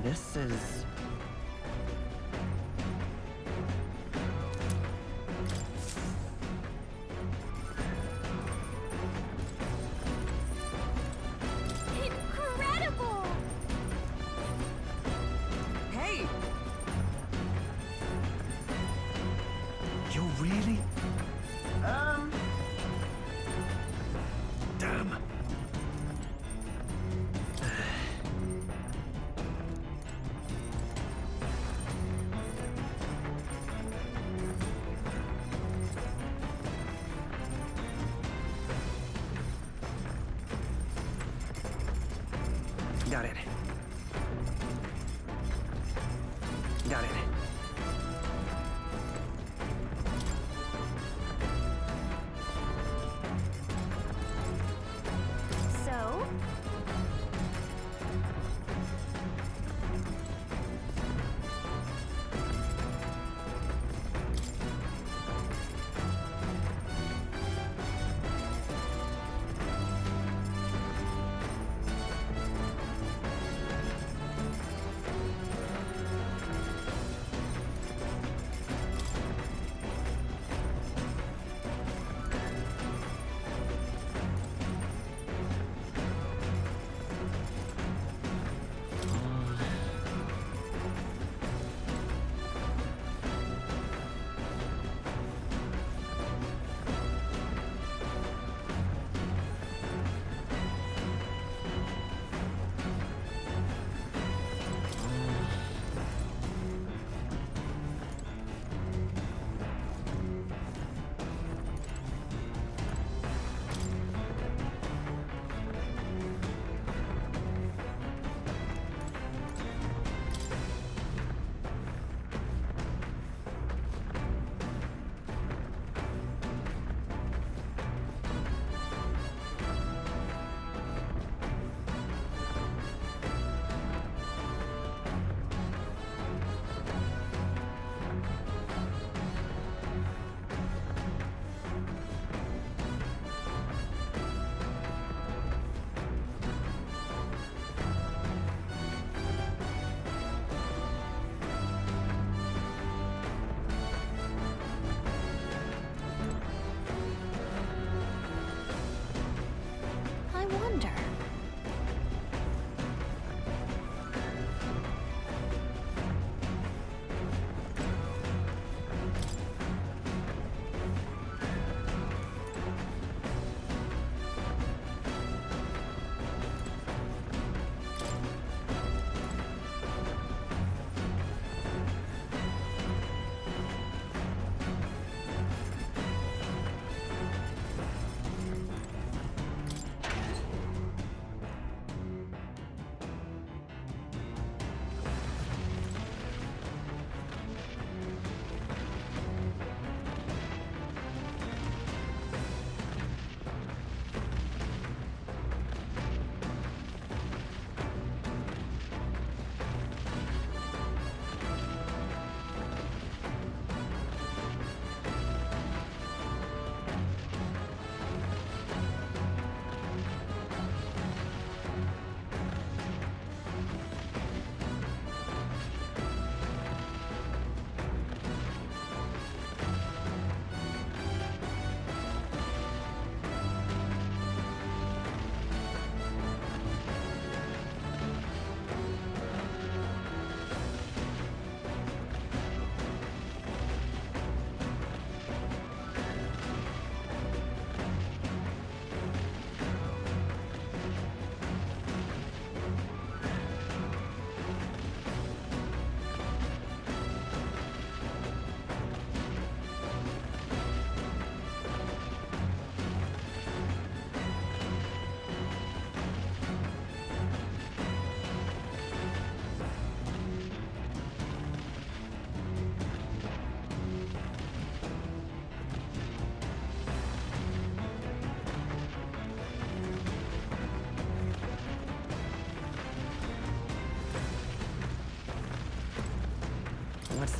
This is... Incredible! Hey! You really? Damn. Got it. Got it. So?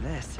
this?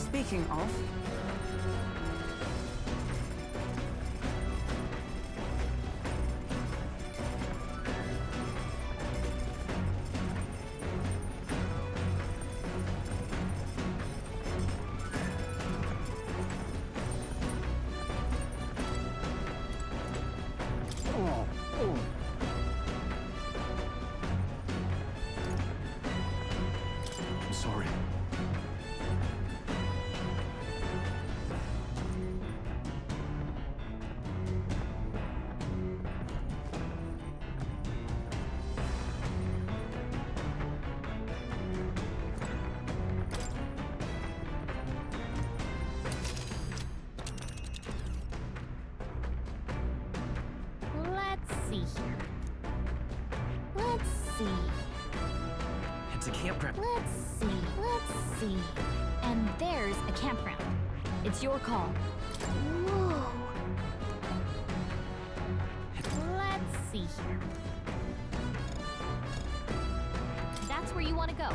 Speaking of... I'm sorry. Let's see here. Let's see. It's a campground. Let's see. And there's a campground. It's your call. Whoa. Let's see here. That's where you want to go.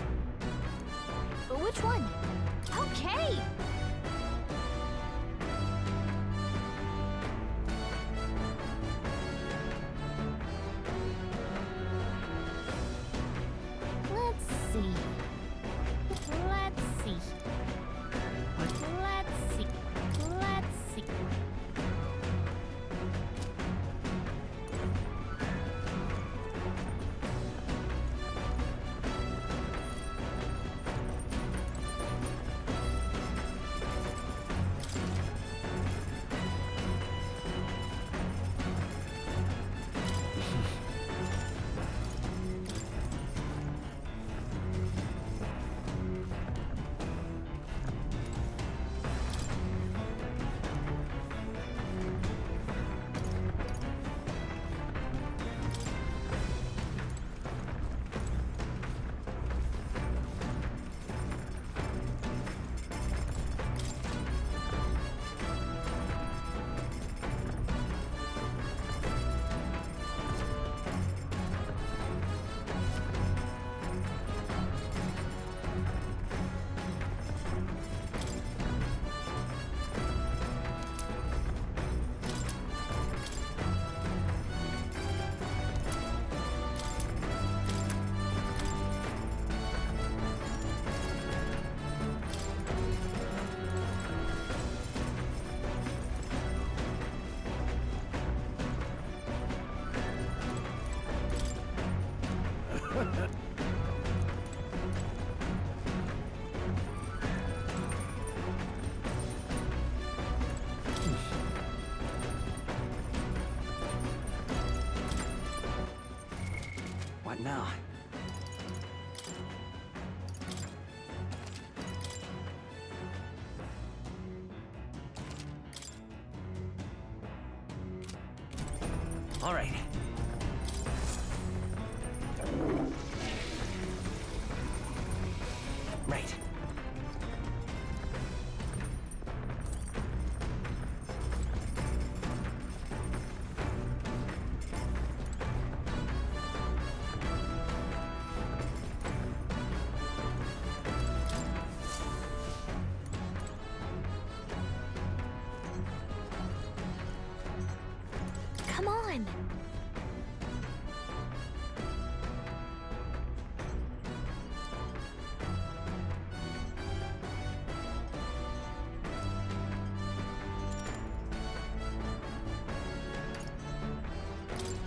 But which one? Okay. Let's see. Let's see. Let's see. Let's see. What now? All right. Right. Come on.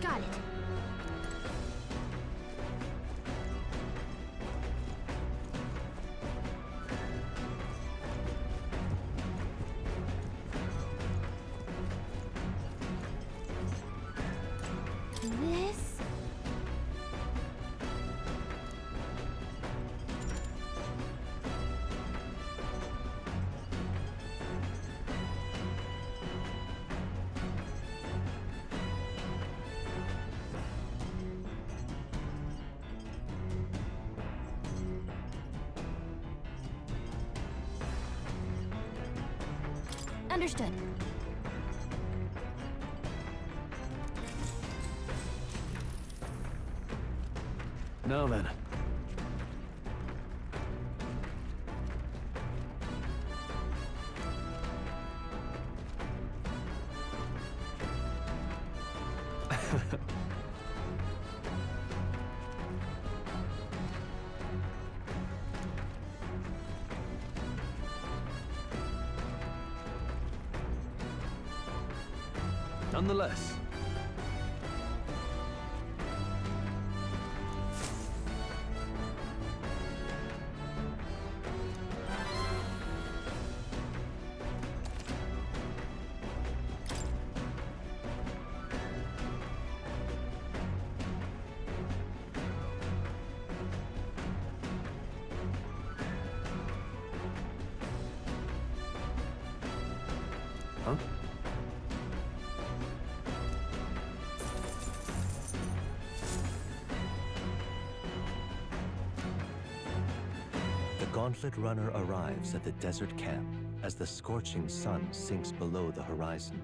Got it. This... Understood. Now then. Nonetheless. Huh? The Gauntlet Runner arrives at the desert camp as the scorching sun sinks below the horizon,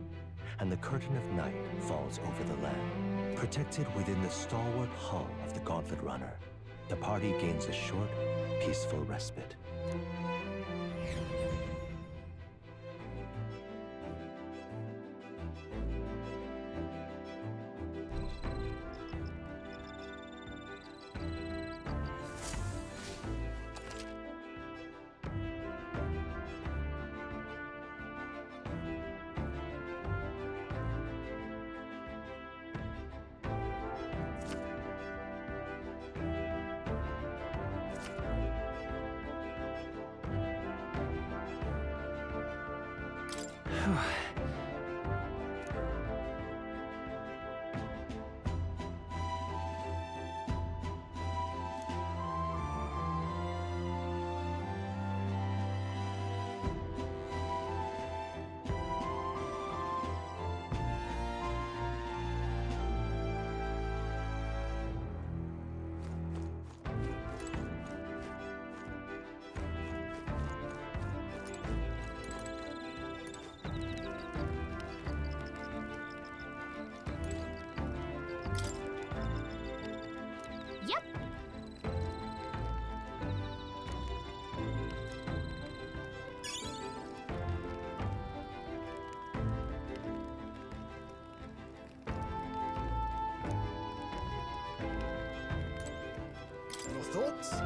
and the curtain of night falls over the land. Protected within the stalwart hull of the Gauntlet Runner, the party gains a short, peaceful respite. Yep. Your thoughts?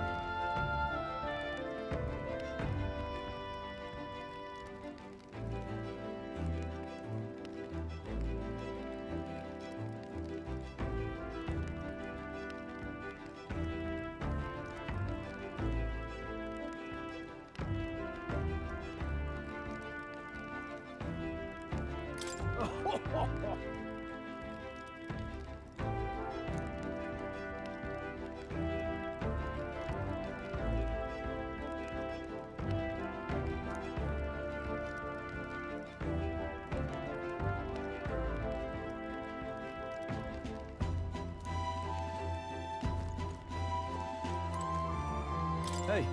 Hey.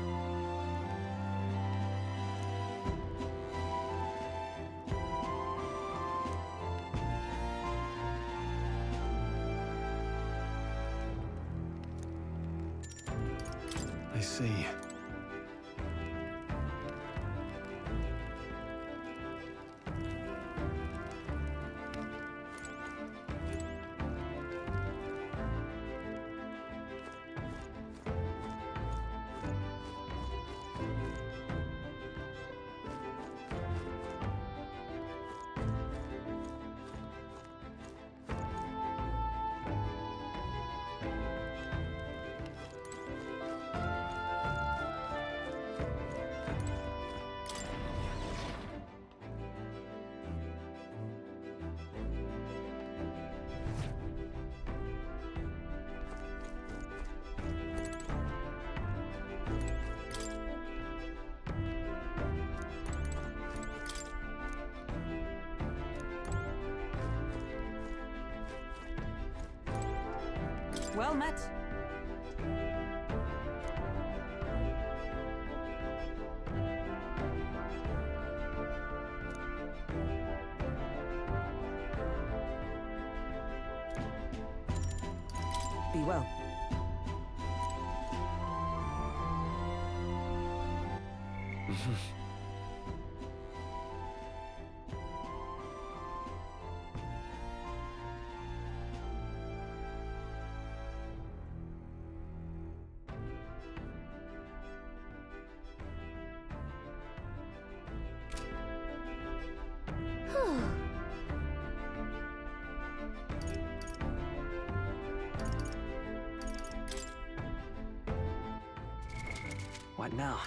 I see. Well met. Be well. What now?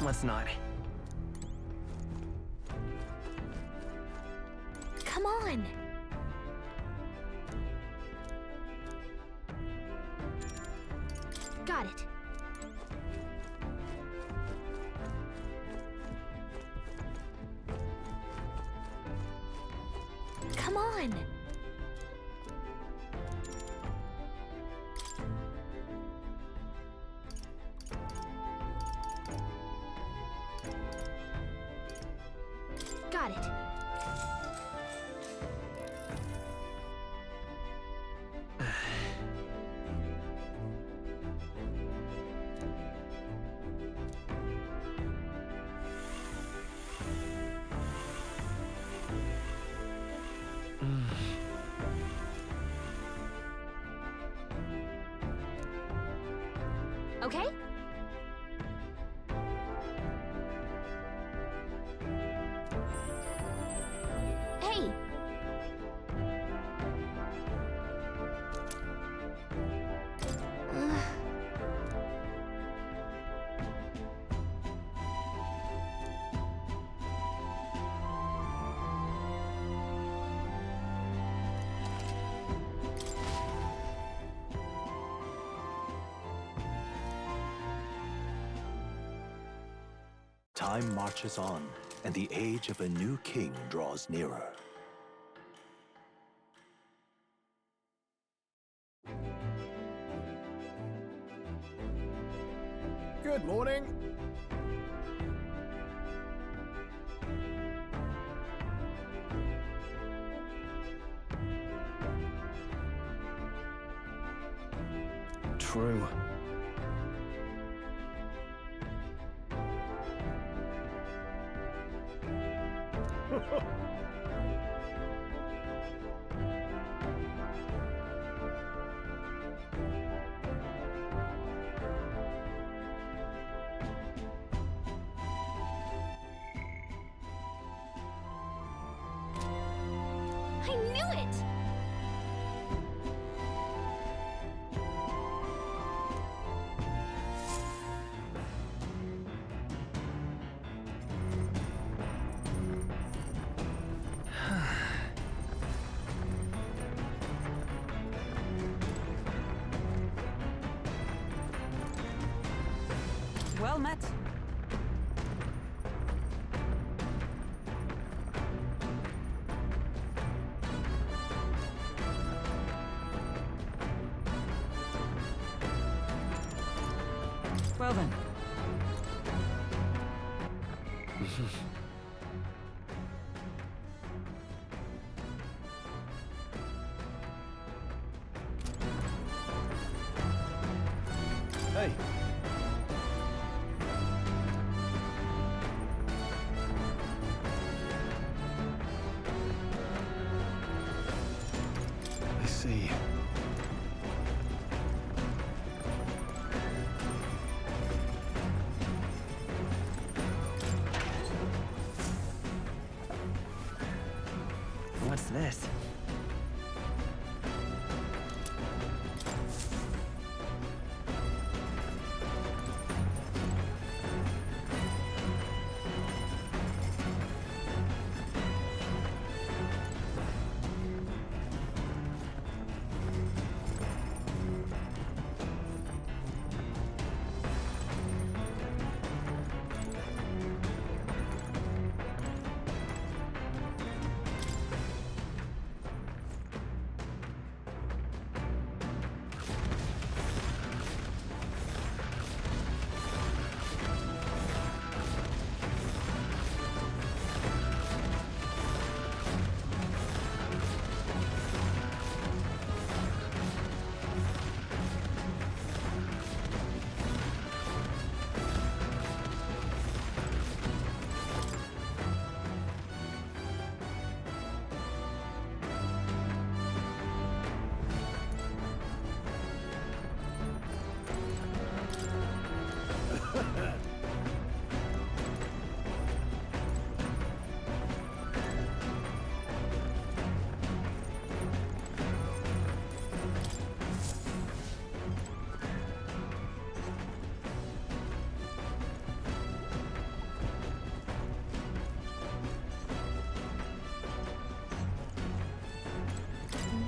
Let's not. Come on! Got it. Come on! Got it. Okay? Hey! Time marches on, and the age of a new king draws nearer. Good morning. True. I knew it! Well met. Well then. Hey. I see. What's this?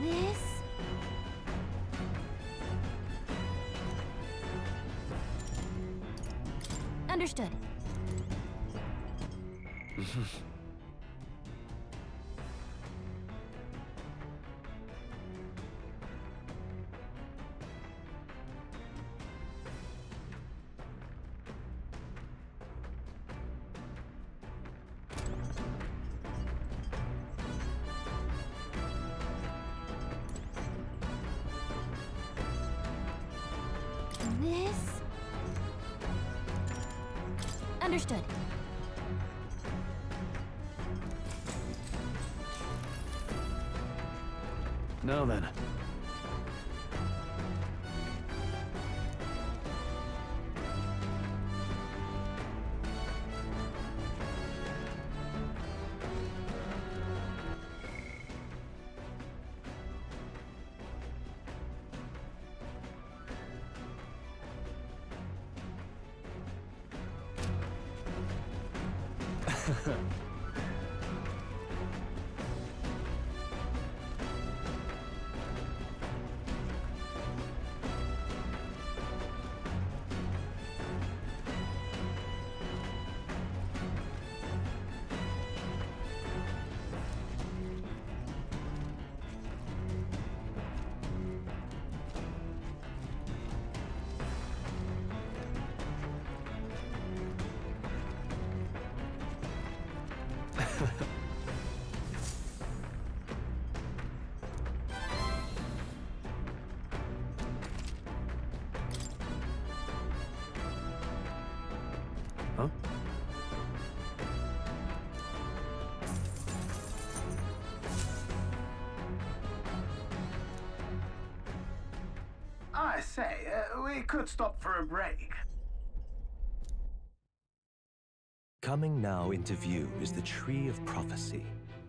This... Understood. This... Understood. Now then. Huh? I say, we could stop for a break. Coming now into view is the Tree of Prophecy,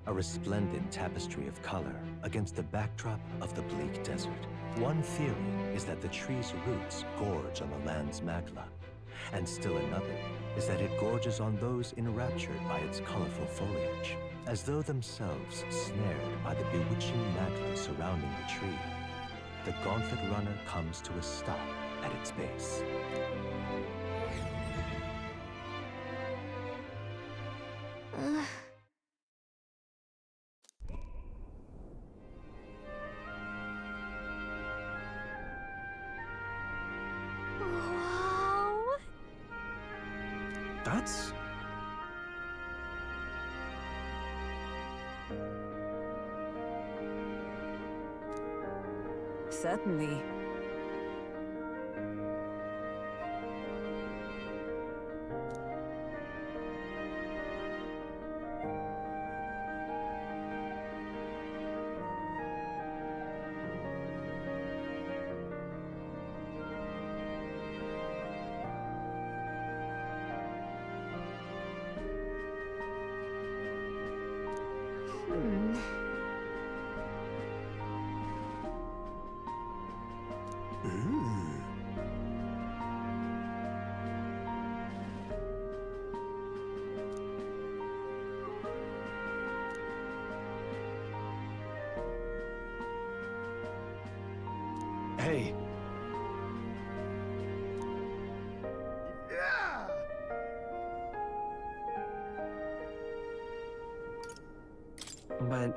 a resplendent tapestry of color against the backdrop of the bleak desert. One theory is that the tree's roots gorge on the land's magla, and still another is that it gorges on those enraptured by its colorful foliage, as though themselves snared by the bewitching magla surrounding the tree. The gauntlet runner comes to a stop at its base. Wow. That's... Certainly. Hmm. Hey, Yeah! but...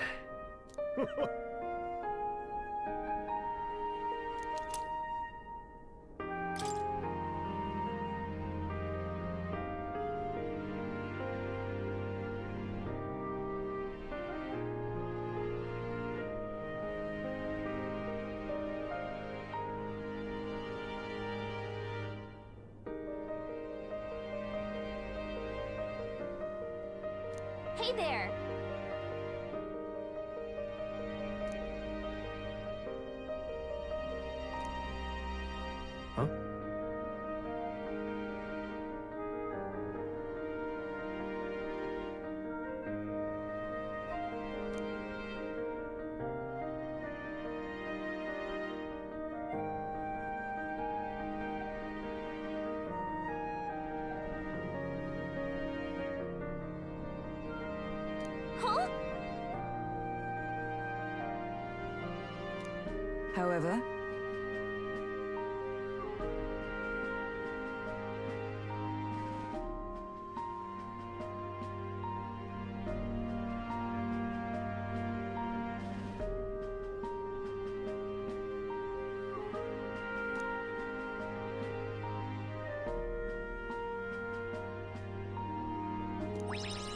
Hey there. Huh? Huh? However,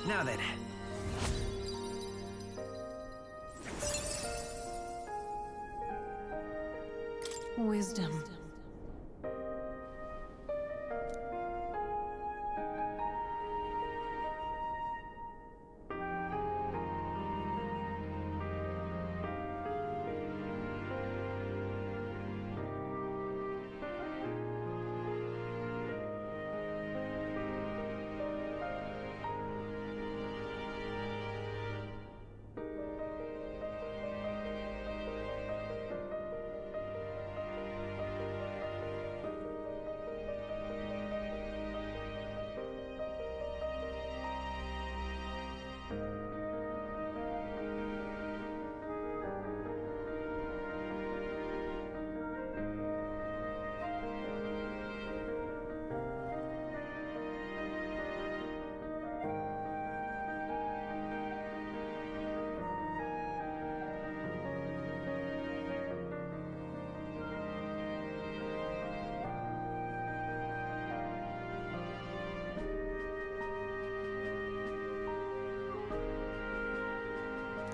Now then. wisdom.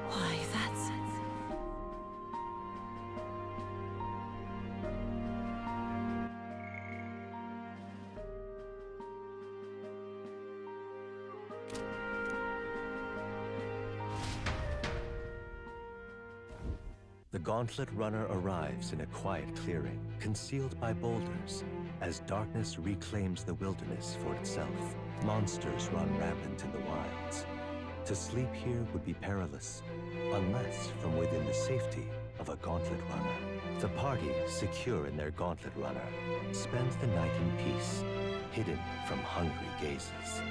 Why, that's... The gauntlet runner arrives in a quiet clearing, concealed by boulders. As darkness reclaims the wilderness for itself, monsters run rampant in the wilds. To sleep here would be perilous, unless from within the safety of a gauntlet runner. The party, secure in their gauntlet runner, spends the night in peace, hidden from hungry gazes.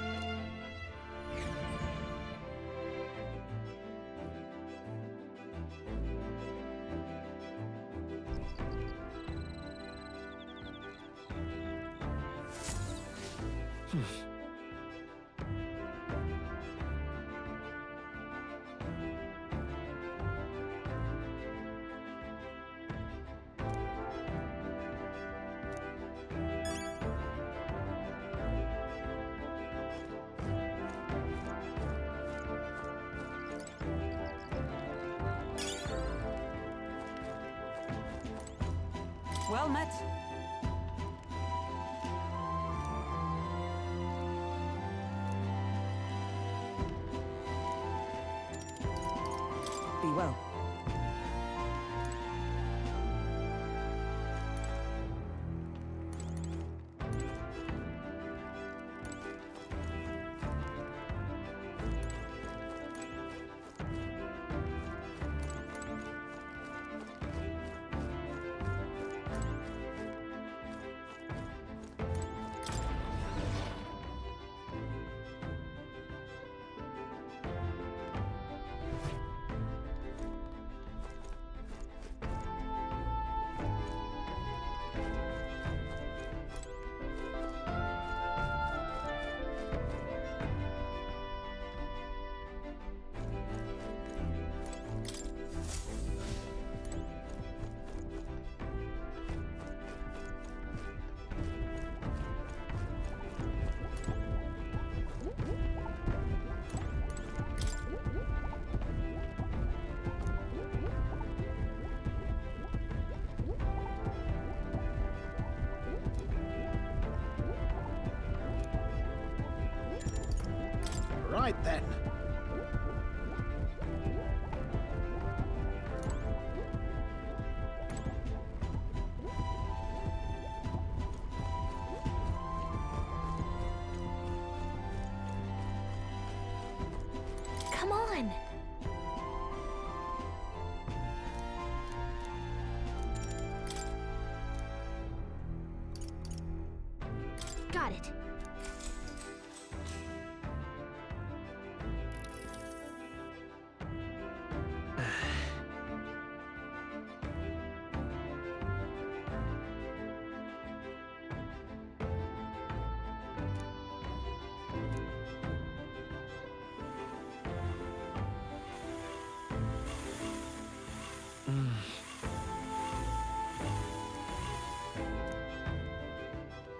Well met. Be well. Right then. Come on! Got it.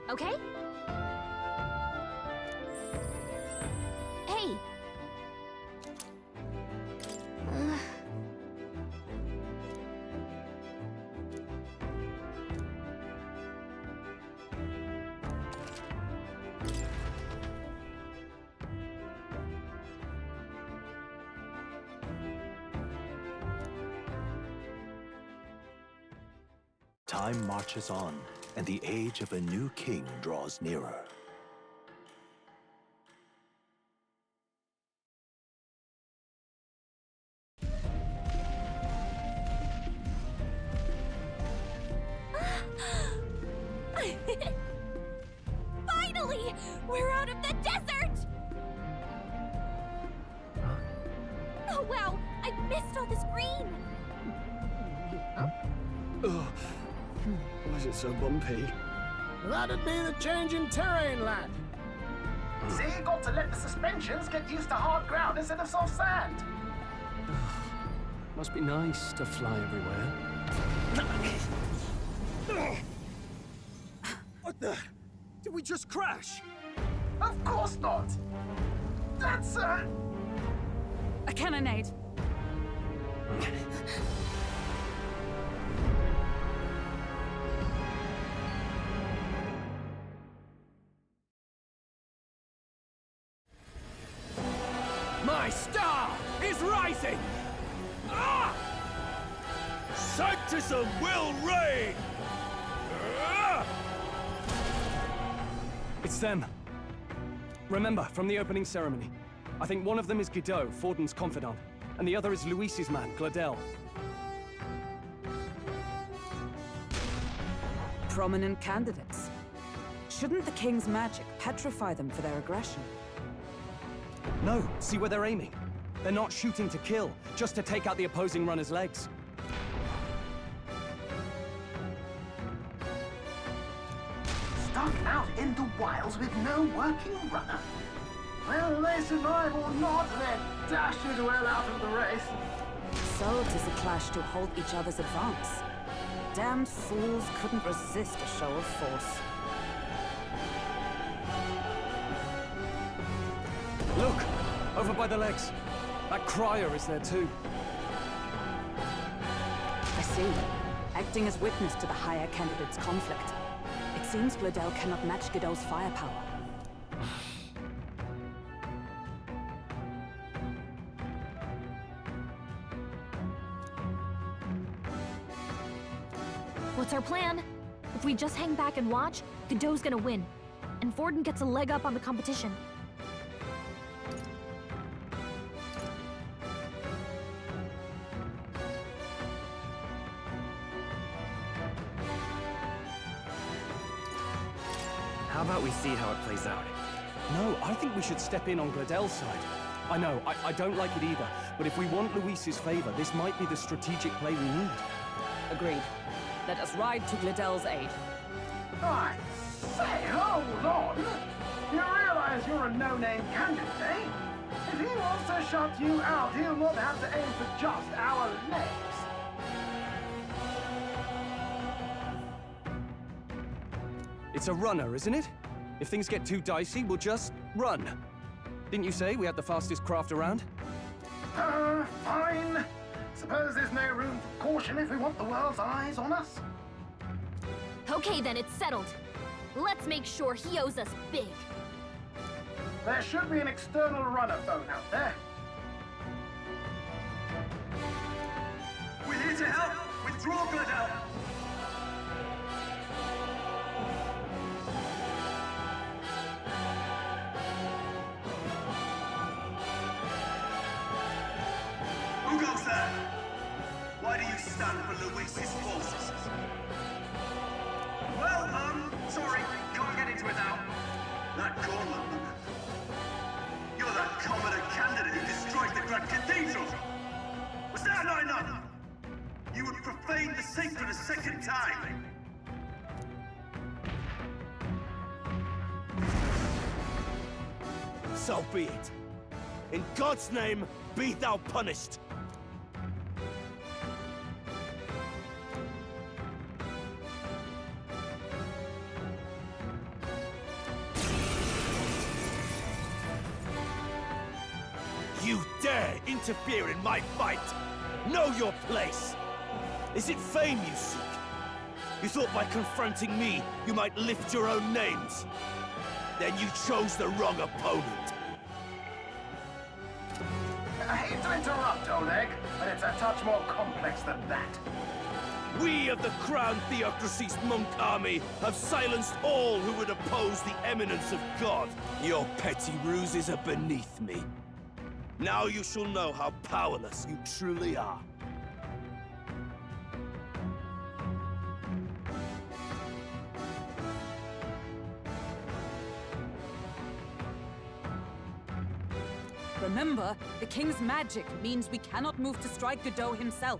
Okay? Hey! Time marches on, and the age of a new king draws nearer. Finally! We're out of the desert! Oh wow! I missed all this green! Why is it so bumpy? That'd be the change in terrain, lad. See, you got to let the suspensions get used to hard ground instead of soft sand. Must be nice to fly everywhere. What the? Did we just crash? Of course not. That's A cannonade. My star is rising! Ah! Sanctism will reign! Ah! It's them. Remember, from the opening ceremony. I think one of them is Guido, Forden's confidant, and the other is Luis's man, Gladel. Prominent candidates. Shouldn't the king's magic petrify them for their aggression? No, see where they're aiming. They're not shooting to kill, just to take out the opposing runner's legs. Stuck out in the wilds with no working runner. Whether they survive or not, they're dashing well out of the race. So 'tis a clash to halt each other's advance. Damned fools couldn't resist a show of force. Look! Over by the legs. That crier is there too. I see. Acting as witness to the higher candidate's conflict. It seems Gladel cannot match Guido's firepower. What's our plan? If we just hang back and watch, Godot's gonna win. And Forden gets a leg up on the competition. How about we see how it plays out? No, I think we should step in on Gladel's side. I know, I don't like it either, but if we want Luis's favor, this might be the strategic play we need. Agreed. Let us ride to Gladel's aid. I say, hold on! You realize you're a no-name candidate, eh? If he wants to shut you out, he'll not have to aim for just our legs. It's a runner, isn't it? If things get too dicey, we'll just run. Didn't you say we had the fastest craft around? Fine. Suppose there's no room for caution if we want the world's eyes on us. Okay then, it's settled. Let's make sure he owes us big. There should be an external runner phone out there. We're here to help! Withdraw, Gladel! Who goes there? Why do you stand for Luis's forces? Well, sorry, can't get into it now. That Cornland. You're that commoner candidate who destroyed the Grand Cathedral! Was that not enough? You would profane the sacred a second time! So be it. In God's name, be thou punished! You dare interfere in my fight! Know your place! Is it fame you seek? You thought by confronting me, you might lift your own names? Then you chose the wrong opponent. I hate to interrupt, Oleg, but it's a touch more complex than that. We of the Crown Theocracy's monk army have silenced all who would oppose the eminence of God. Your petty ruses are beneath me. Now you shall know how powerless you truly are. Remember, the king's magic means we cannot move to strike Godot himself.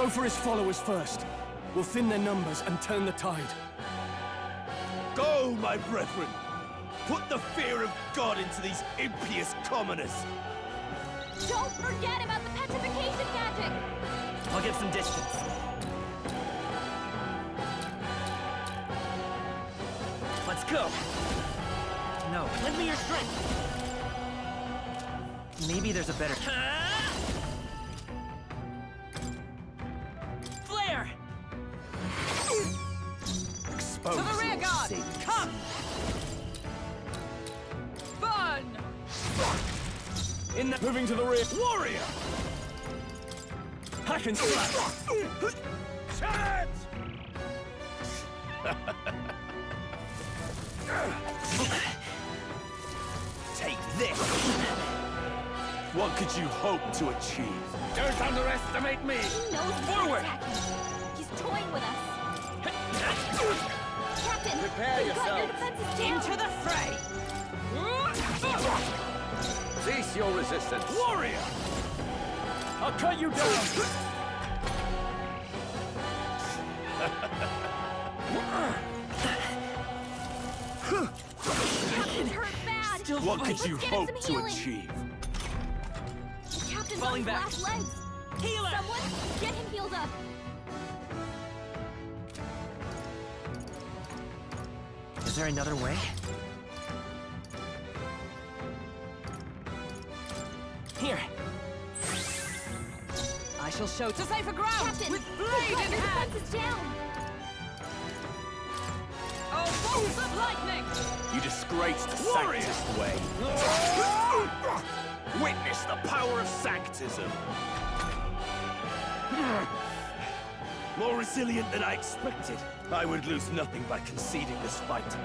Go for his followers first. We'll thin their numbers and turn the tide. Go, my brethren! Put the fear of God into these impious commoners! Don't forget about the petrification magic! I'll get some distance. Let's go! No, lend me your strength! Maybe there's a better... Flare! Expose To the rear your guard! sins. Come! Burn! Moving to the rear. Warrior! Hack and slash. Charge! Take this! What could you hope to achieve? Don't underestimate me! He knows we're Forward! attacking. He's toying with us. Captain, Prepare we've got your yourselves. defenses down. Into the fray! Cease your resistance! Warrior! I'll cut you down. Captain's hurt bad. Still What fight. could you Let's get him hope some to healing. achieve? The captain's Falling on back. his last legs. Healer! Someone, get him healed up. Is there another way? Here. I shall show to safer ground! Captain, With we've blade got in your hand! defenses down. Oh, bolts of lightning! You disgrace the Warrior! Sanctist way. Witness the power of Sanctism. More resilient than I expected. I would lose nothing by conceding this fight.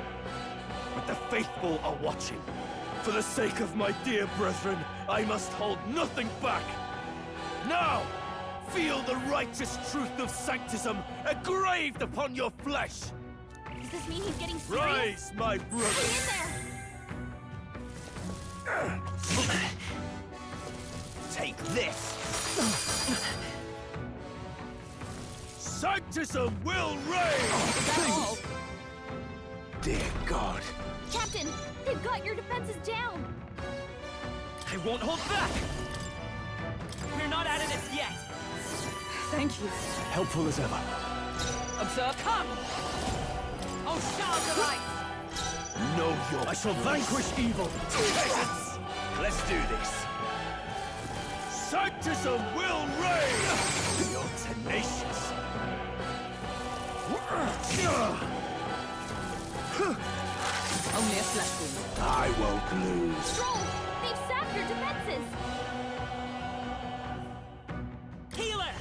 But the faithful are watching. For the sake of my dear brethren, I must hold nothing back. Now, feel the righteous truth of Sanctism engraved upon your flesh. Does this mean he's getting serious? Rise, my Get brothers. in there. Take this! Sanctism will reign! Is that all? Dear God. Captain, they've got your defenses down. I won't hold back! We're not out of this yet! Thank you. Helpful as ever. Observe, come! Oh, showers of light! Know your I shall place. vanquish evil. Peasants! Let's do this! Sanctism will reign! You're tenacious. Only a flesh wound. I won't lose. Stroll, they've sapped your defenses. Healer!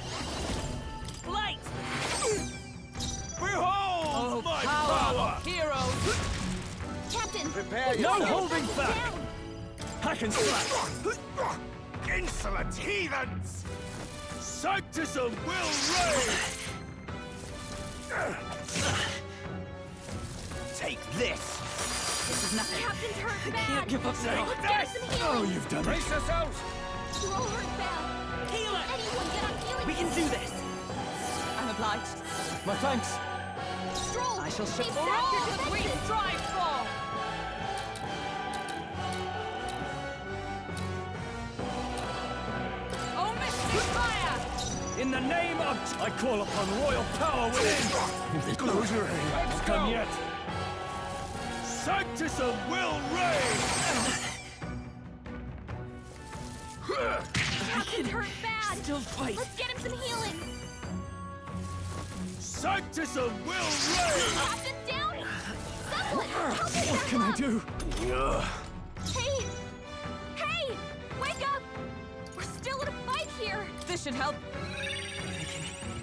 Light! Behold Oh, my power power! of heroes! Captain, Prepare we've got No your holding defenses back. down. Hack and slash. Insolent heathens! Sanctism will reign! Take this! This is nothing. Captain's hurt bad. Can't give up now. Let's get him some Oh, healing. you've done it. Brace yourselves! Stroll hurt bad. Healer! Anyone get on healing? We can do this! I'm obliged. My thanks. Stroll, I shall show they've for sapped all your that we defenses. strive for! Oh, mystic fire! In the name of... I call upon royal power within. Close your hands. Come yet. Sanctism will reign! Captain's hurt bad. Still fight! Let's get him some healing. Sanctism will reign! Captain's down. Someone, help him What back can I up. do? Hey! Hey! Wake up! We're still in a fight here! This should help.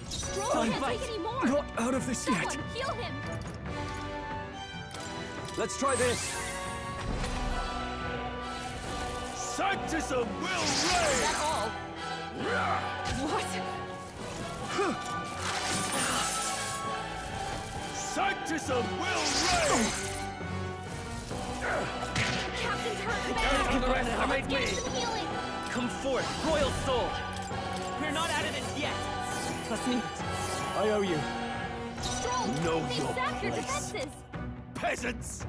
Stroll Time can't fight. take any more! Not out of this yet. Someone, heal him! Let's try this. Sanctism will reign! That all? What? Sanctism will reign! Captain's hurt Don't bad! underestimate Get me! him some healing! Come forth, Royal Soul! We're not out of this yet! Trust me. I owe you. Stroll! Know They your sapped your place. defenses! Peasants!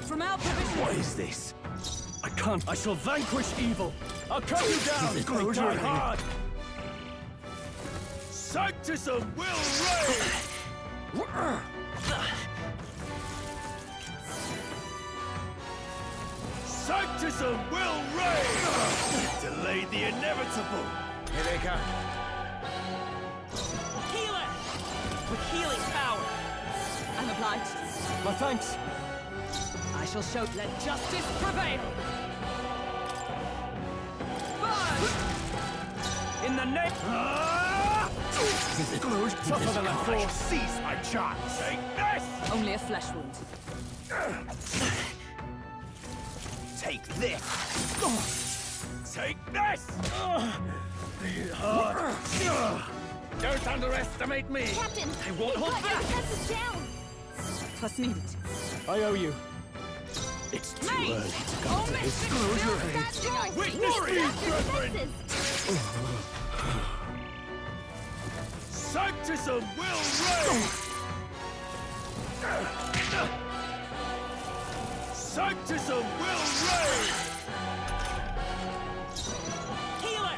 From our provision. What is this? I can't. I shall vanquish evil. I'll cut you down. They die hard. Sanctism will reign! Sanctism will reign! Delay the inevitable! Here they come. Healer! With healing power. I'm obliged. My thanks. I shall show. Let justice prevail. Burn! In the name. Tougher than I thought. Seize my chance! Take this! Only a flesh wound. Take this! Take this! Don't underestimate me. Captain! I won't hold got your back. defenses down! Trust needed. I owe you. It's too Mate! early to come to this. That's right! Witness They me, sapped your brethren! defenses! Sanctism will reign! Sanctism will reign! Healer!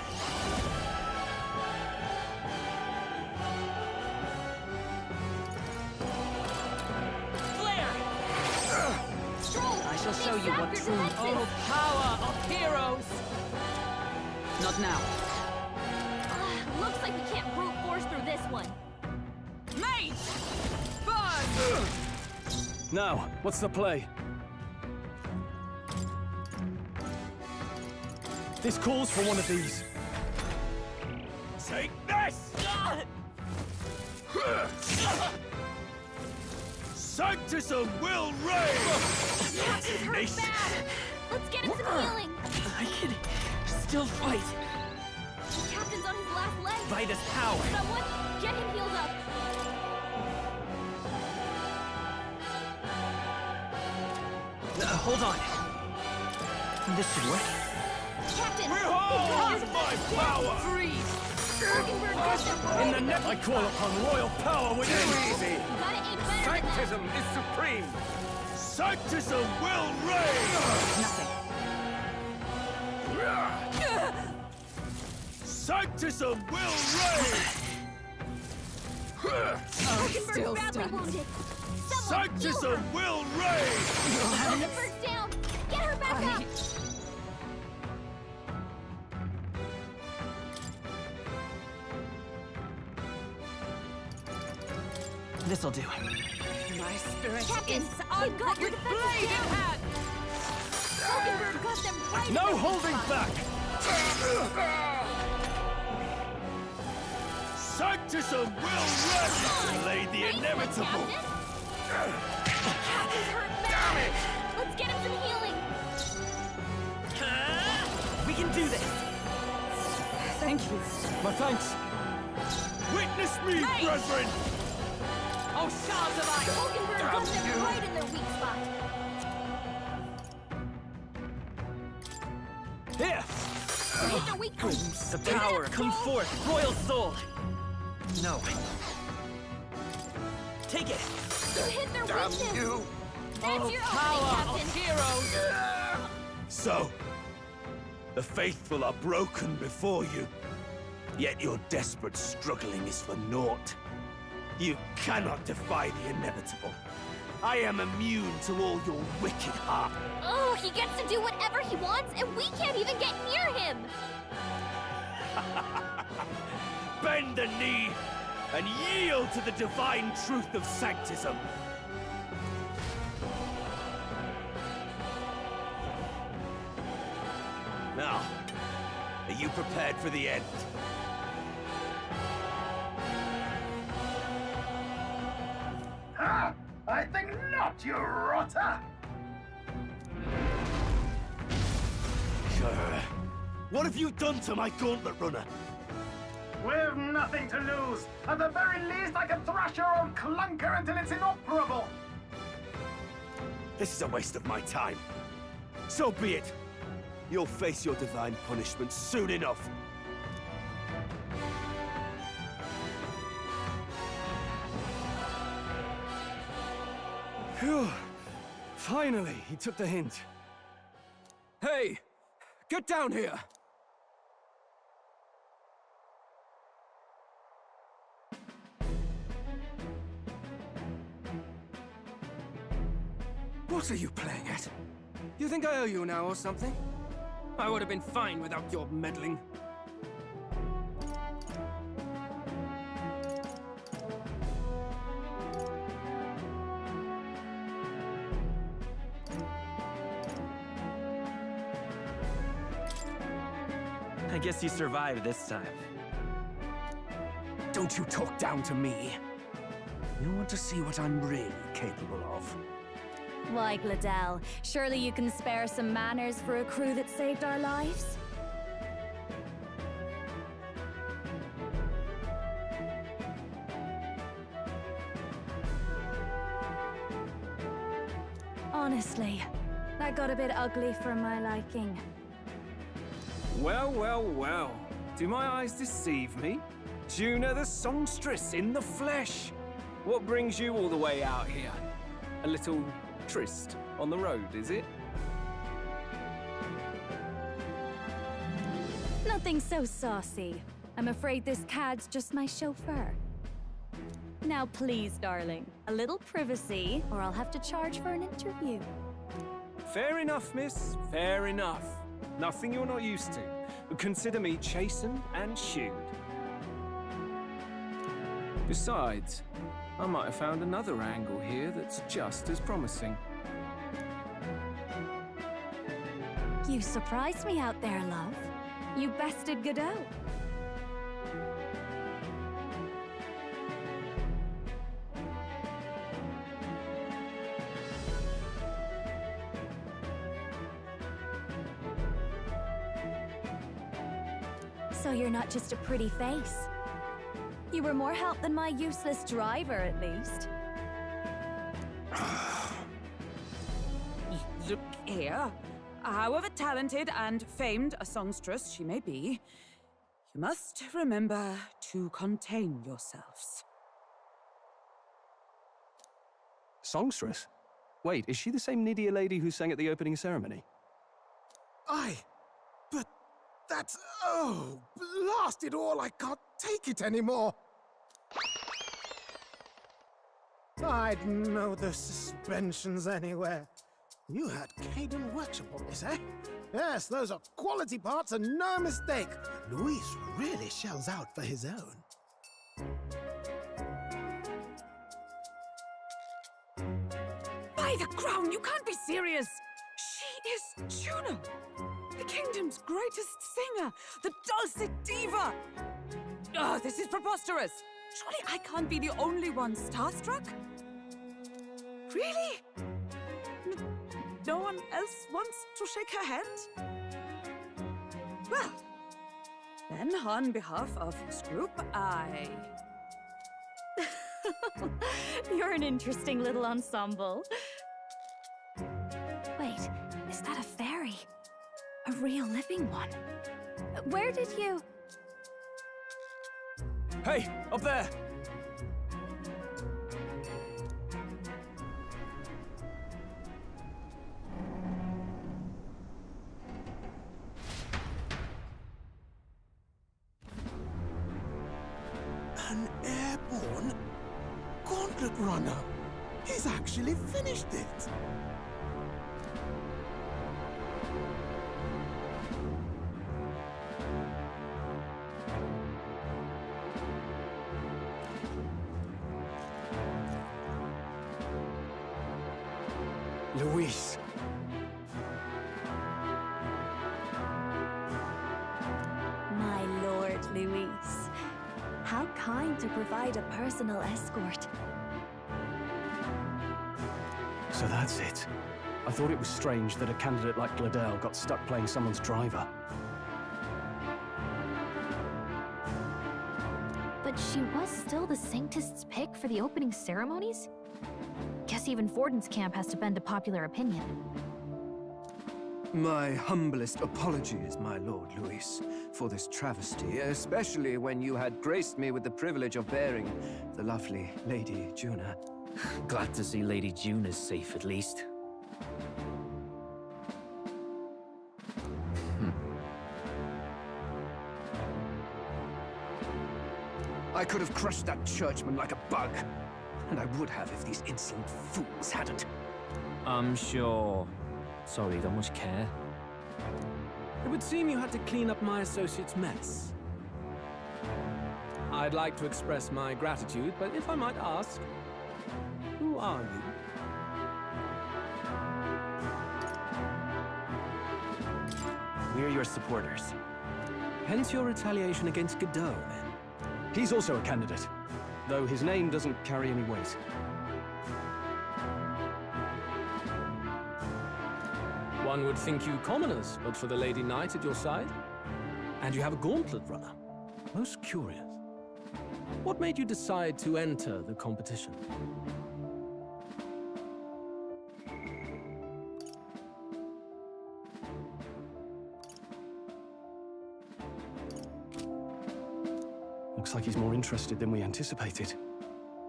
Flare! Stroll! I shall show They you what sapped your true defenses! power of heroes. Not now. Looks like we can't brute force through this one. Mate! Burn! Now, what's the play? This calls for one of these. Take this! Sanctism will reign! Captain's hurt bad! Let's get him some healing! I can still fight The captain's on his last leg! by this power. Someone, get him healed up! Hold on. This should work. Captain! Behold my power! Freeze! Falkenberg got them In right the in net, I call upon royal power within. Easy! You gotta aim better than Sanctism is supreme. Sanctism will reign! Nothing. Sanctism will reign! Falkenberg's Still badly stands. wounded! Someone heal her! Sanctism will reign! Falkenberg's down! Get her back up! This'll do. My spirit Captain, is they've got your with defenses blade in down. hand. Falkenberg got them right in No their weak holding spot. back. Sanctism will reign! Delay the Nice one, inevitable! Captain. Captain's hurt bad! Let's get him some healing! We can do this. Thank you. My thanks. Witness me, Hey! brethren! Oh, shards of ice! Falkenberg got them right in their weak spot! Here. Hit their weak point! The power, come forth, royal soul. No. Take it. You hit their weakness! That's your Power opening, of Captain! heroes. So, the faithful are broken before you, yet your desperate struggling is for naught. You cannot defy the inevitable. I am immune to all your wicked heart. Oh, he gets to do whatever he wants, and we can't even get near him! Bend the knee and yield to the divine truth of sanctism. Now, are you prepared for the end? Ha! I think not, you rotter! What have you done to my gauntlet runner? We've nothing to lose. At the very least, I can thrash your old clunker until it's inoperable. This is a waste of my time. So be it. You'll face your divine punishment soon enough. Phew. Finally, he took the hint. Hey! Get down here! What are you playing at? You think I owe you now or something? I would have been fine without your meddling. I guess you survived this time. Don't you talk down to me. You want to see what I'm really capable of. Why, Gladell, surely you can spare some manners for a crew that saved our lives? Honestly, that got a bit ugly for my liking. Well, well, well. Do my eyes deceive me? Juna the songstress in the flesh. What brings you all the way out here? A little tryst on the road, is it? Nothing so saucy. I'm afraid this cad's just my chauffeur. Now please, darling, a little privacy, or I'll have to charge for an interview. Fair enough, miss. Fair enough. Nothing you're not used to. But consider me chastened and shooed. Besides, I might have found another angle here that's just as promising. You surprised me out there, love. You bested Godot. So you're not just a pretty face. You were more help than my useless driver, at least. Look here. However talented and famed a songstress she may be, you must remember to contain yourselves. Songstress? Wait, is she the same Nydia lady who sang at the opening ceremony? Aye, but that's... oh, blast it all, I can't take it anymore. I'd know the suspensions anywhere. You had Caden Workshop on this, eh? Yes, those are quality parts and no mistake. Luis really shells out for his own. By the crown, you can't be serious! She is Juno, the kingdom's greatest singer, the dulcet diva! Oh, this is preposterous! Surely I can't be the only one starstruck? Really? No one else wants to shake her hand? Well, then on behalf of this group, I... You're an interesting little ensemble. Wait, is that a fairy? A real living one? Where did you... Hey, up there! An airborne gauntlet runner. He's actually finished it. Luis. My lord, Luis. How kind to provide a personal escort. So that's it. I thought it was strange that a candidate like Gladell got stuck playing someone's driver. But she was still the Sanctist's pick for the opening ceremonies? Guess even Forden's camp has to bend to popular opinion. My humblest apologies, my Lord Luis, for this travesty, especially when you had graced me with the privilege of bearing the lovely Lady Juna. Glad to see Lady Juna's safe at least. I could have crushed that churchman like a bug, and I would have if these insolent fools hadn't. I'm sure. Sorry, don't much care. It would seem you had to clean up my associate's mess. I'd like to express my gratitude, but if I might ask, who are you? We're your supporters. Hence your retaliation against Godot, then. He's also a candidate, though his name doesn't carry any weight. One would think you commoners, but for the Lady Knight at your side. And you have a gauntlet runner. Most curious. What made you decide to enter the competition? Looks like he's more interested than we anticipated.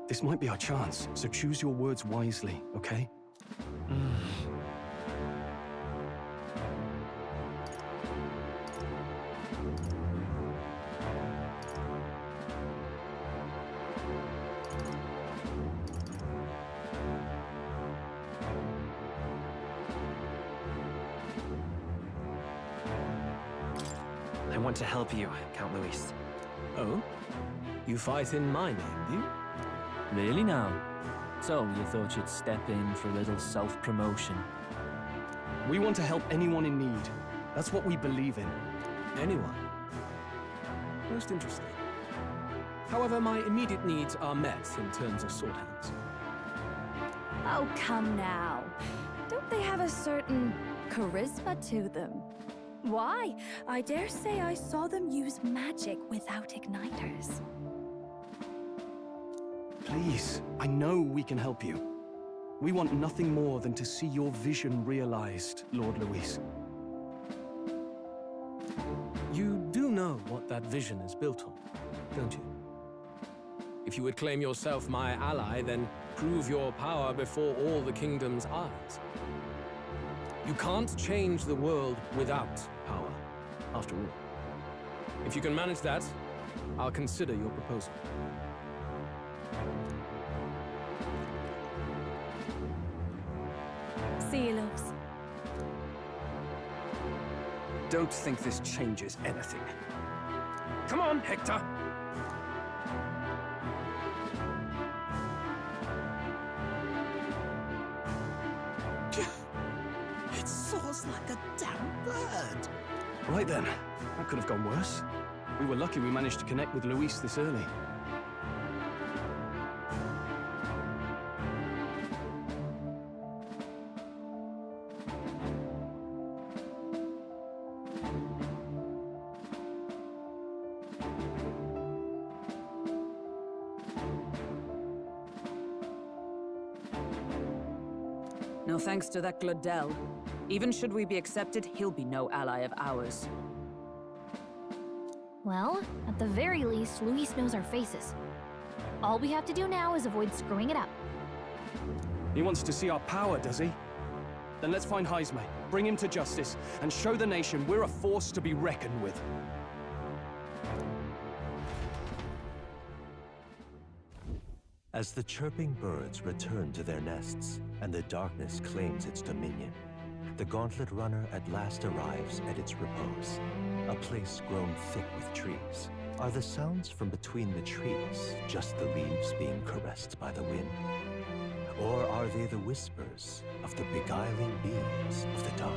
This might be our chance, so choose your words wisely, okay? I want to help you, Count Luis. Oh? You fight in my name, do you? Really now? So, you thought you'd step in for a little self-promotion? We want to help anyone in need. That's what we believe in. Anyone? Most interesting. However, my immediate needs are met in terms of sword hands. Oh, come now. Don't they have a certain charisma to them? Why? I dare say I saw them use magic without igniters. Please, I know we can help you. We want nothing more than to see your vision realized, Lord Luis. You do know what that vision is built on, don't you? If you would claim yourself my ally, then prove your power before all the kingdom's eyes. You can't change the world without power, after all. If you can manage that, I'll consider your proposal. See you, loves. Don't think this changes anything. Come on, Hector! It soars like a damn bird. Right then, that could have gone worse. We were lucky we managed to connect with Luis this early. No thanks to that Glodell. Even should we be accepted, he'll be no ally of ours. Well, at the very least, Luis knows our faces. All we have to do now is avoid screwing it up. He wants to see our power, does he? Then let's find Heisme, bring him to justice, and show the nation we're a force to be reckoned with. As the chirping birds return to their nests and the darkness claims its dominion, the Gauntlet Runner at last arrives at its repose, a place grown thick with trees. Are the sounds from between the trees just the leaves being caressed by the wind? Or are they the whispers of the beguiling beams of the dark?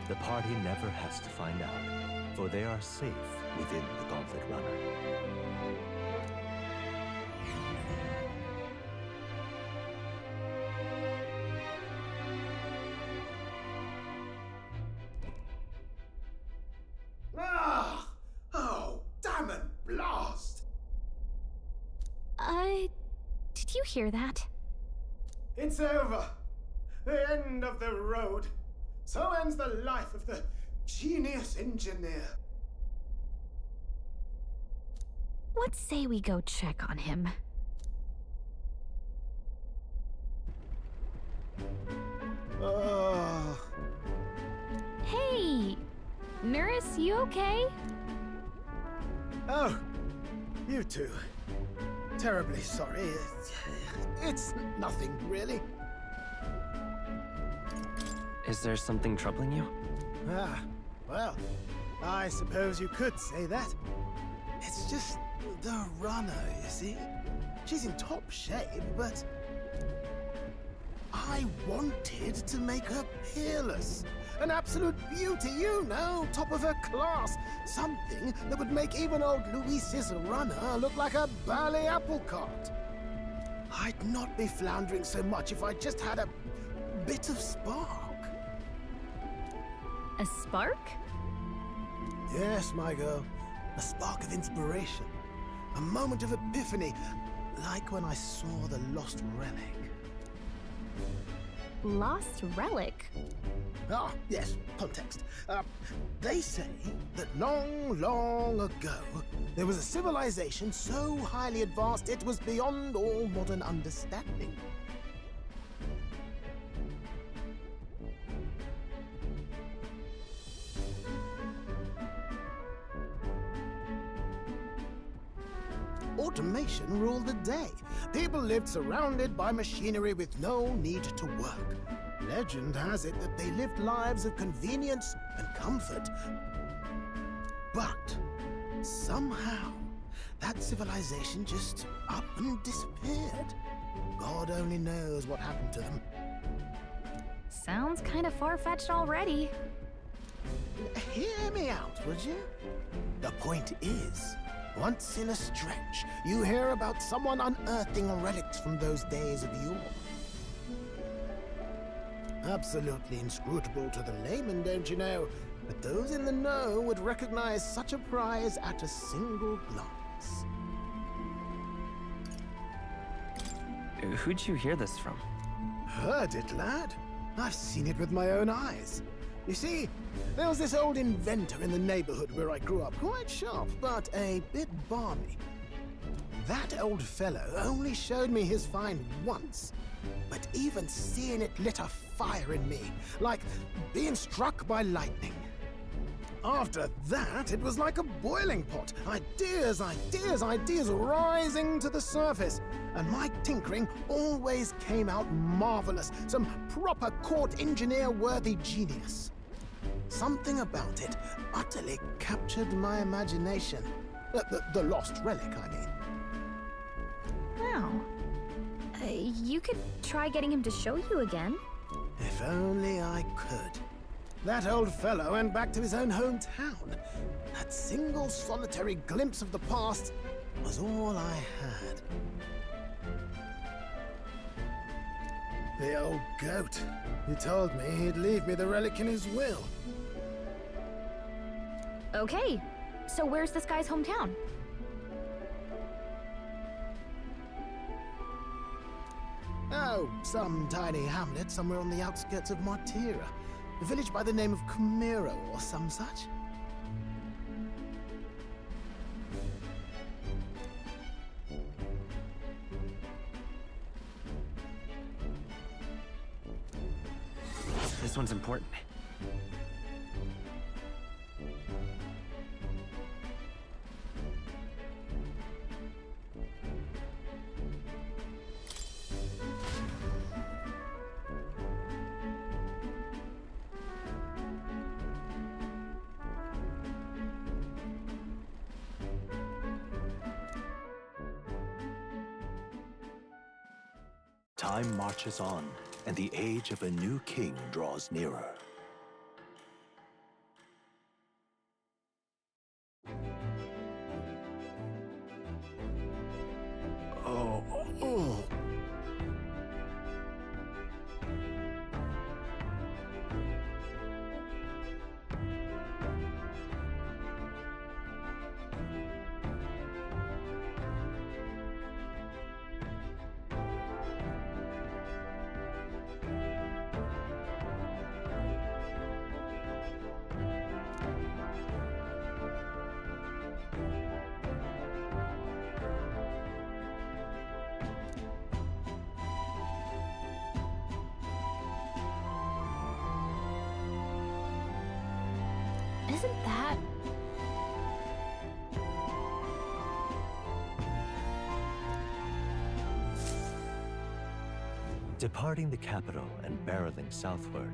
The party never has to find out, for they are safe within the Gauntlet Runner. Ah! Oh, damn and blast! Did you hear that? It's over. The end of the road. So ends the life of the genius engineer. Let's say we go check on him. Oh. Hey! Nurse, you okay? Oh, you two. Terribly sorry. It's nothing, really. Is there something troubling you? Ah, well, I suppose you could say that. It's just the runner, you see? She's in top shape, but I wanted to make her peerless. An absolute beauty, you know, top of her class. Something that would make even old Luis's runner look like a bally apple cart. I'd not be floundering so much if I just had a bit of spark. A spark? Yes, my girl. A spark of inspiration. A moment of epiphany, like when I saw the lost relic. Lost relic? Ah, yes, context. They say that long, long ago, there was a civilization so highly advanced it was beyond all modern understanding. Automation ruled the day. People lived surrounded by machinery with no need to work. Legend has it that they lived lives of convenience and comfort. But somehow, that civilization just up and disappeared. God only knows what happened to them. Sounds kind of far-fetched already. Hear me out, would you? The point is, once in a stretch, you hear about someone unearthing relics from those days of yore. Absolutely inscrutable to the layman, don't you know? But those in the know would recognize such a prize at a single glance. Who'd you hear this from? Heard it, lad. I've seen it with my own eyes. You see, there was this old inventor in the neighborhood where I grew up, quite sharp, but a bit balmy. That old fellow only showed me his find once, but even seeing it lit a fire in me, like being struck by lightning. After that, it was like a boiling pot. Ideas, ideas, ideas rising to the surface. And my tinkering always came out marvelous. Some proper court engineer-worthy genius. Something about it utterly captured my imagination. The lost relic, I mean. Wow. You could try getting him to show you again. If only I could. That old fellow went back to his own hometown. That single solitary glimpse of the past was all I had. The old goat. He told me he'd leave me the relic in his will. Okay, so where's this guy's hometown? Oh, some tiny hamlet somewhere on the outskirts of Martira. A village by the name of Kumiro or some such. This one's important. Time marches on, and the age of a new king draws nearer. Oh. Isn't that... Departing the capital and barreling southward,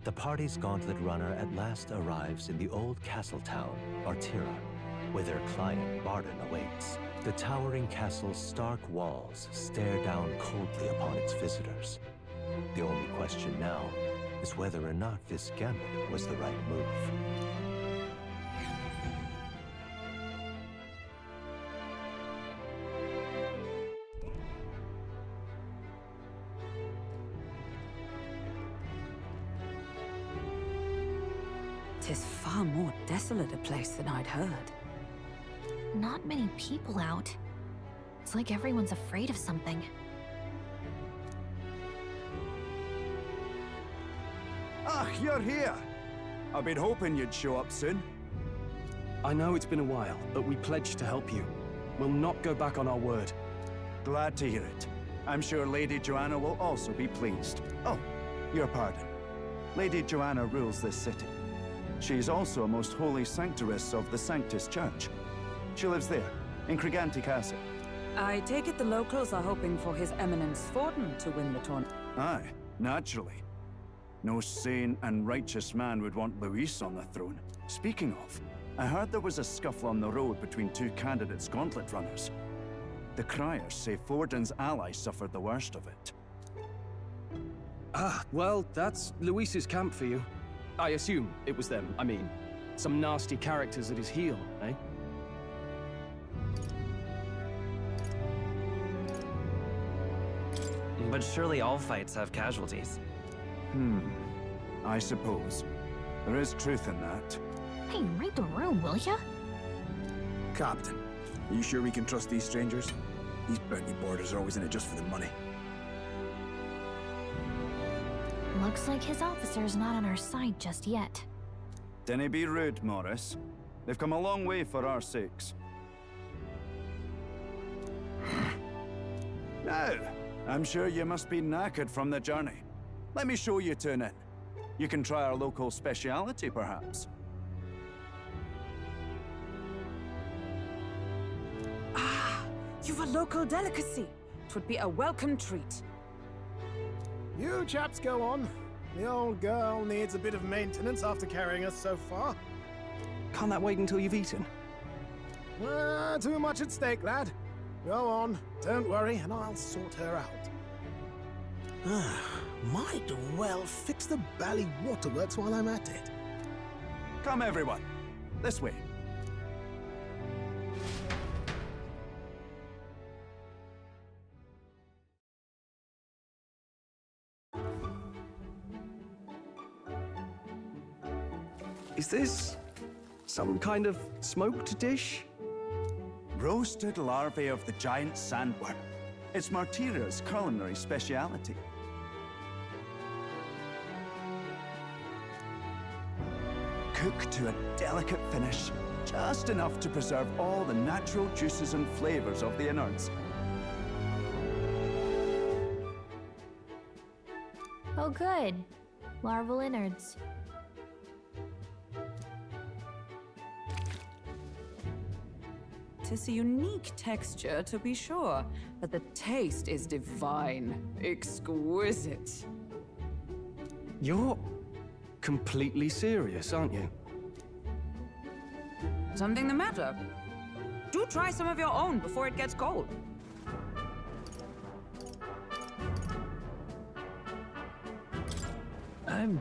the party's gauntlet runner at last arrives in the old castle town, Artira, where their client, Barden, awaits. The towering castle's stark walls stare down coldly upon its visitors. The only question now is whether or not this gambit was the right move. Tis far more desolate a place than I'd heard. Not many people out. It's like everyone's afraid of something. Ah, you're here! I've been hoping you'd show up soon. I know it's been a while, but we pledged to help you. We'll not go back on our word. Glad to hear it. I'm sure Lady Joanna will also be pleased. Oh, your pardon. Lady Joanna rules this city. She's also a most holy sanctoress of the Sanctus Church. She lives there, in Criganti Castle. I take it the locals are hoping for His Eminence Forden to win the tournament. Aye, naturally. No sane and righteous man would want Luis on the throne. Speaking of, I heard there was a scuffle on the road between two candidates' gauntlet runners. The criers say Forden's allies suffered the worst of it. Ah, well, that's Luis's camp for you. I assume it was them. I mean, some nasty characters at his heel, eh? But surely all fights have casualties. I suppose. There is truth in that. Hey, read the room, will ya? Captain, are you sure we can trust these strangers? These bounty boarders are always in it just for the money. Looks like his officer's not on our side just yet. Dinna be rude, Morris. They've come a long way for our sakes. Now, I'm sure you must be knackered from the journey. Let me show you to an inn. You can try our local speciality, perhaps. Ah, you've a local delicacy. 'Twould be a welcome treat. You chaps go on. The old girl needs a bit of maintenance after carrying us so far. Can't that wait until you've eaten? Too much at stake, lad. Go on, don't worry, and I'll sort her out. Might well fix the bally waterworks while I'm at it. Come, everyone. This way. Is this some kind of smoked dish? Roasted larvae of the giant sandworm. It's Martira's culinary speciality. Cooked to a delicate finish, just enough to preserve all the natural juices and flavors of the innards. Oh good. Larval innards. Tis a unique texture, to be sure, but the taste is divine. Exquisite. You're completely serious, aren't you? Something the matter? Do try some of your own before it gets cold. I'm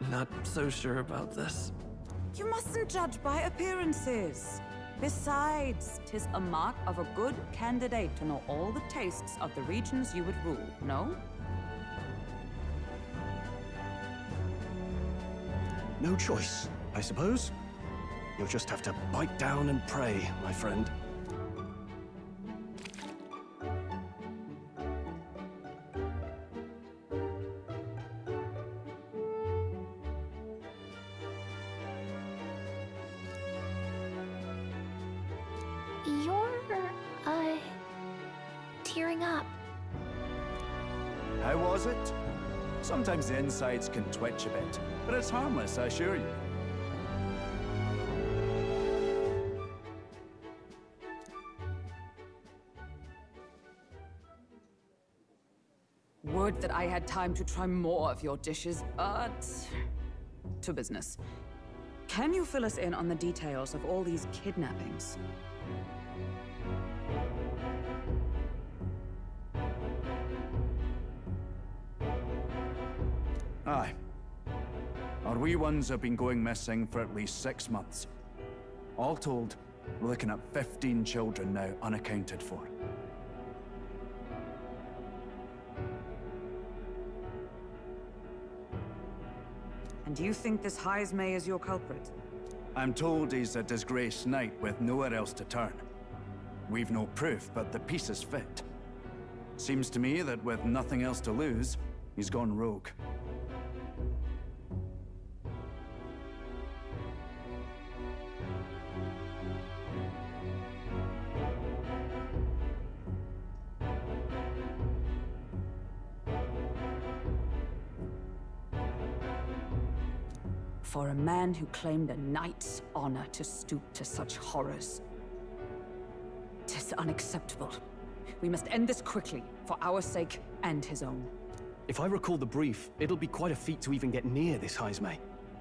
not so sure about this. You mustn't judge by appearances. Besides, 'tis a mark of a good candidate to know all the tastes of the regions you would rule, no? No choice, I suppose. You'll just have to bite down and pray, my friend. You're, tearing up. How was it? Sometimes the insides can twitch a bit, but it's harmless, I assure you. Would that I had time to try more of your dishes, but... to business. Can you fill us in on the details of all these kidnappings? Aye. Our wee ones have been going missing for at least 6 months. All told, we're looking at 15 children now unaccounted for. And do you think this Heismay is your culprit? I'm told he's a disgraced knight with nowhere else to turn. We've no proof, but the pieces fit. Seems to me that with nothing else to lose, he's gone rogue. For a man who claimed a knight's honor to stoop to such horrors. 'Tis unacceptable. We must end this quickly, for our sake and his own. If I recall the brief, it'll be quite a feat to even get near this Heismay.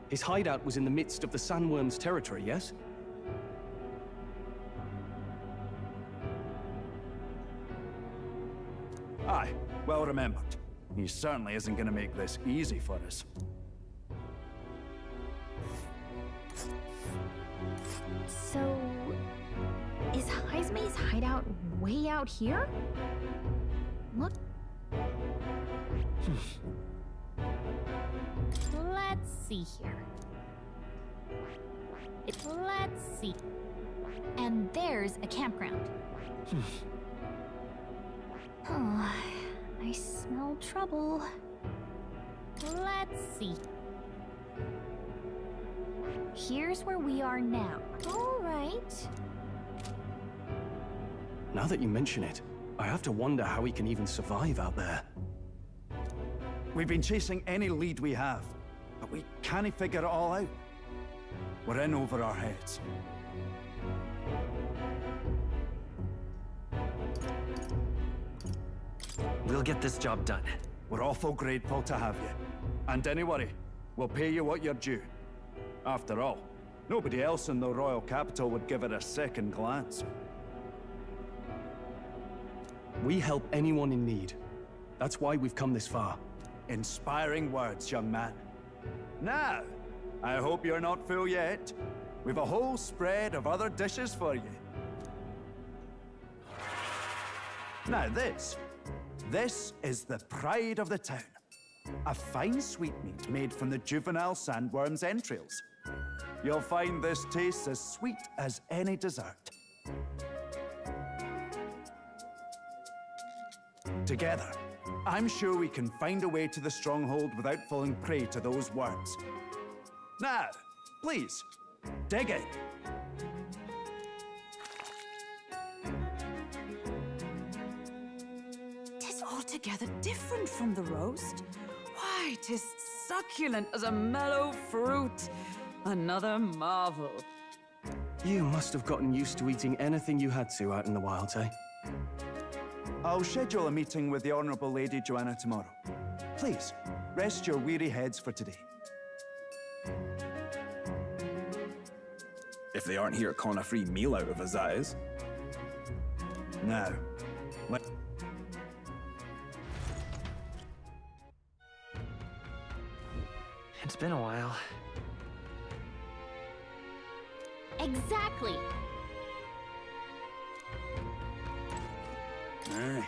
His hideout was in the midst of the Sandworm's territory, yes? Aye, well remembered. He certainly isn't going to make this easy for us. So, is Heismay's hideout way out here? Look. Let's see here. Let's see. And there's a campground. Oh, I smell trouble. Let's see. Here's where we are now. All right. Now that you mention it, I have to wonder how he can even survive out there. We've been chasing any lead we have, but we can't figure it all out. We're in over our heads. We'll get this job done. We're awful grateful to have you. And don't worry, we'll pay you what you're due. After all, nobody else in the royal capital would give it a second glance. We help anyone in need. That's why we've come this far. Inspiring words, young man. Now, I hope you're not full yet. We've a whole spread of other dishes for you. Now this is the pride of the town. A fine sweetmeat made from the juvenile sandworm's entrails. You'll find this tastes as sweet as any dessert. Together, I'm sure we can find a way to the stronghold without falling prey to those worms. Now, please, dig in. Tis altogether different from the roast. Why, 'tis succulent as a mellow fruit. Another marvel. You must have gotten used to eating anything you had to out in the wilds, eh? I'll schedule a meeting with the Honorable Lady Joanna tomorrow. Please, rest your weary heads for today. If they aren't here calling a free meal out of us, that is. Now, It's been a while. Exactly. Aye.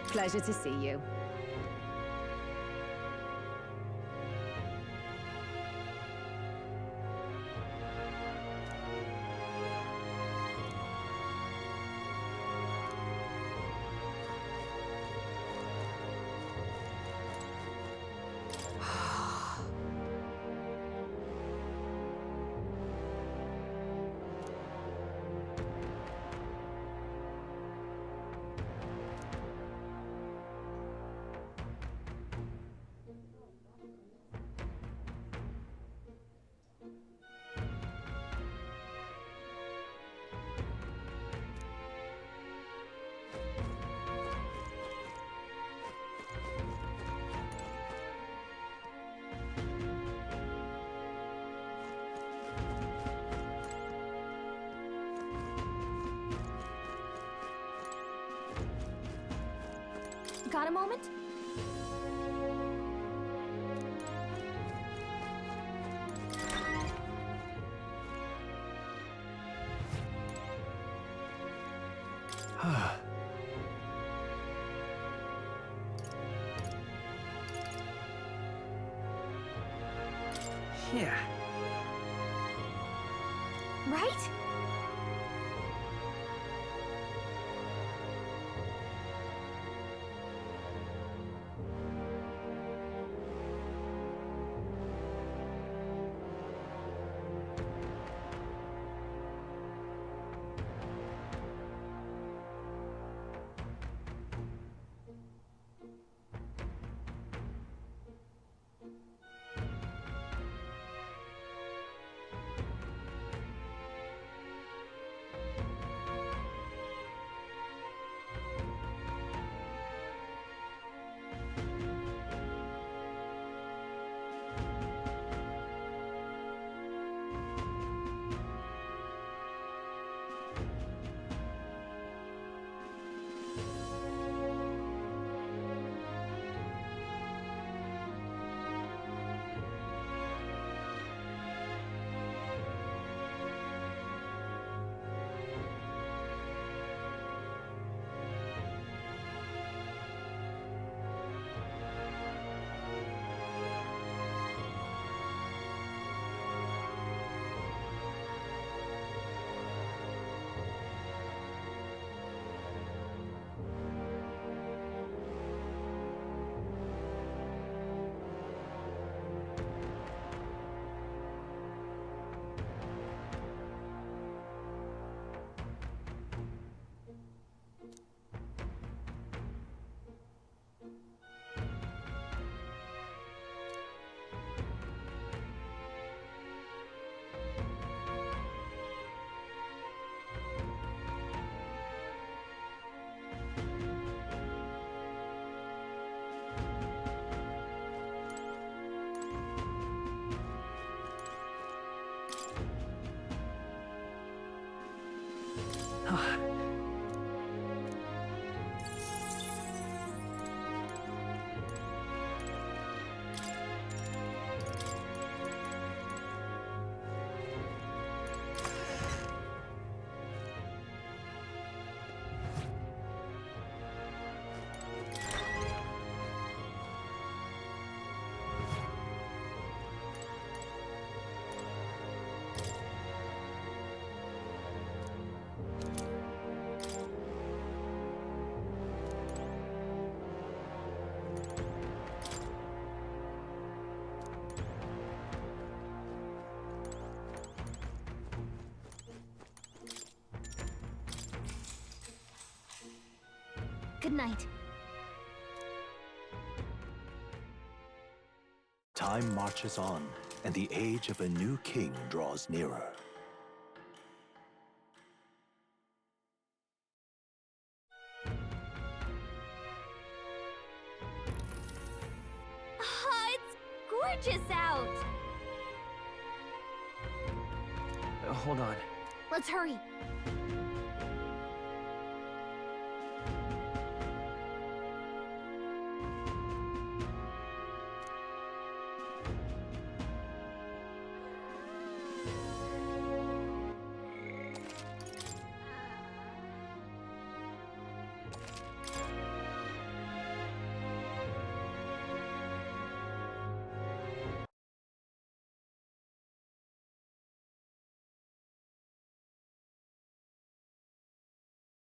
Pleasure to see you. Got a moment? Yeah. Right? Good night. Time marches on, and the age of a new king draws nearer. It's gorgeous out! Hold on. Let's hurry.